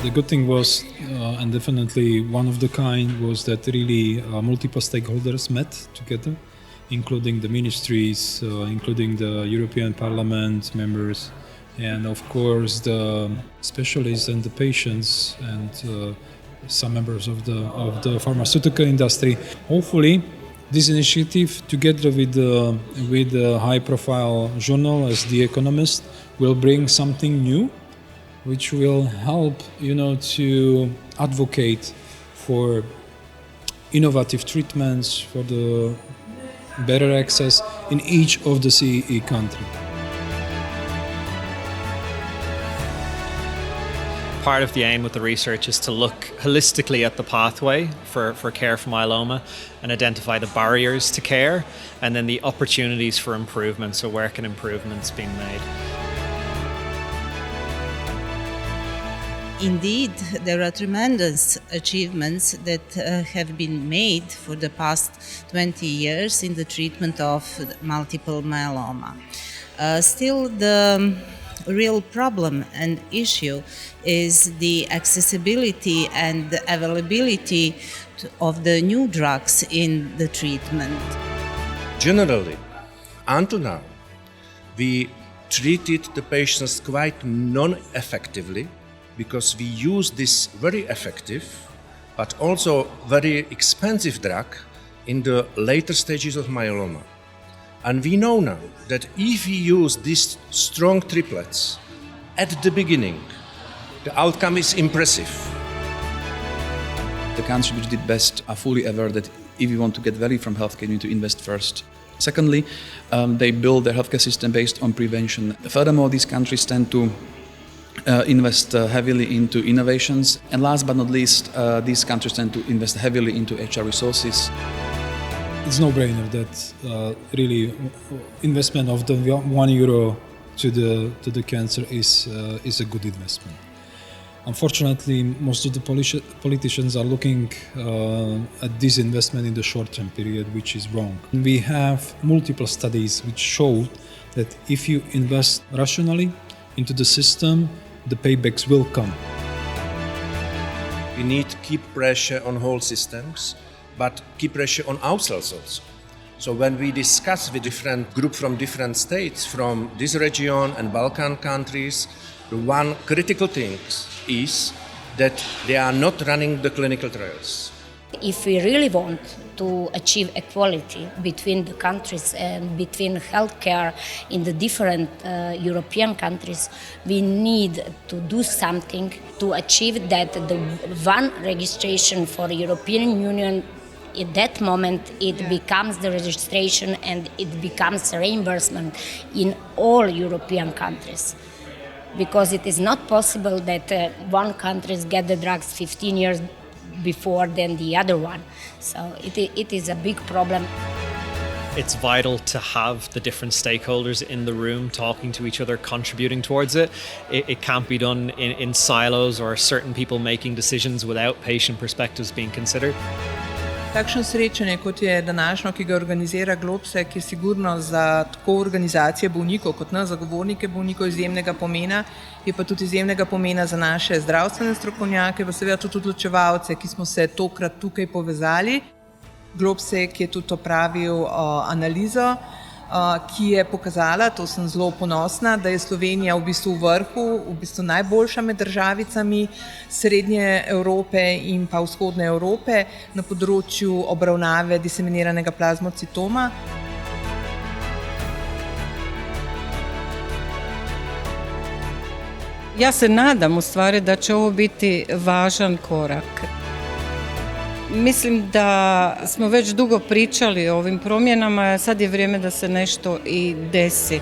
The good thing was, and definitely one of the kind, was that really multiple stakeholders met together, including the ministries, including the European Parliament members, and of course the specialists and the patients and some members of the pharmaceutical industry. Hopefully, this initiative, together with the high-profile journal as The Economist, will bring something new, which will help, to advocate for innovative treatments, for the better access in each of the CEE countries. Part of the aim with the research is to look holistically at the pathway for care for myeloma and identify the barriers to care and then the opportunities for improvement, so where can improvements be made. Indeed, there are tremendous achievements that have been made for the past 20 years in the treatment of multiple myeloma. Still, the real problem and issue is the accessibility and the availability of the new drugs in the treatment. Generally, until now, we treated the patients quite non-effectively because we use this very effective but also very expensive drug in the later stages of myeloma. And we know now that if we use these strong triplets at the beginning, the outcome is impressive. The countries which did best are fully aware that if you want to get value from healthcare, you need to invest first. Secondly, they build their healthcare system based on prevention. Furthermore, these countries tend to invest heavily into innovations. And last but not least, these countries tend to invest heavily into HR resources. It's no-brainer that really investment of the €1 to the cancer is a good investment. Unfortunately, most of the politicians are looking at this investment in the short-term period, which is wrong. We have multiple studies which show that if you invest rationally into the system, the paybacks will come. We need to keep pressure on whole systems, but keep pressure on ourselves also. So when we discuss with different groups from different states, from this region and Balkan countries, the one critical thing is that they are not running the clinical trials. If we really want to achieve equality between the countries and between healthcare in the different European countries, we need to do something to achieve that the one registration for the European Union, at that moment it becomes the registration and it becomes reimbursement in all European countries. Because it is not possible that one country get the drugs 15 years before than the other one. So it is a big problem. It's vital to have the different stakeholders in the room talking to each other, contributing towards it. It can't be done in silos or certain people making decisions without patient perspectives being considered. Takšno srečanje, kot je današnjo, ki ga organizira Globsek, je sigurno za tako organizacije bolnikov kot nas, zagovornike bolnikov, izjemnega pomena, je pa tudi izjemnega pomena za naše zdravstvene strokovnjake, pa seveda tudi odločevalce, ki smo se tokrat tukaj povezali. Globsek je tudi opravil analizo, ki je pokazala, to sem zelo ponosna, da je Slovenija v bistvu v vrhu, v bistvu najboljša med državicami srednje Evrope in pa vzhodne Evrope na področju obravnave diseminiranega plazmocitoma. Ja se nadam u stvari da će ovo biti važan korak. Mislim da smo već dugo pričali o ovim promjenama, sad je vrijeme da se nešto i desi.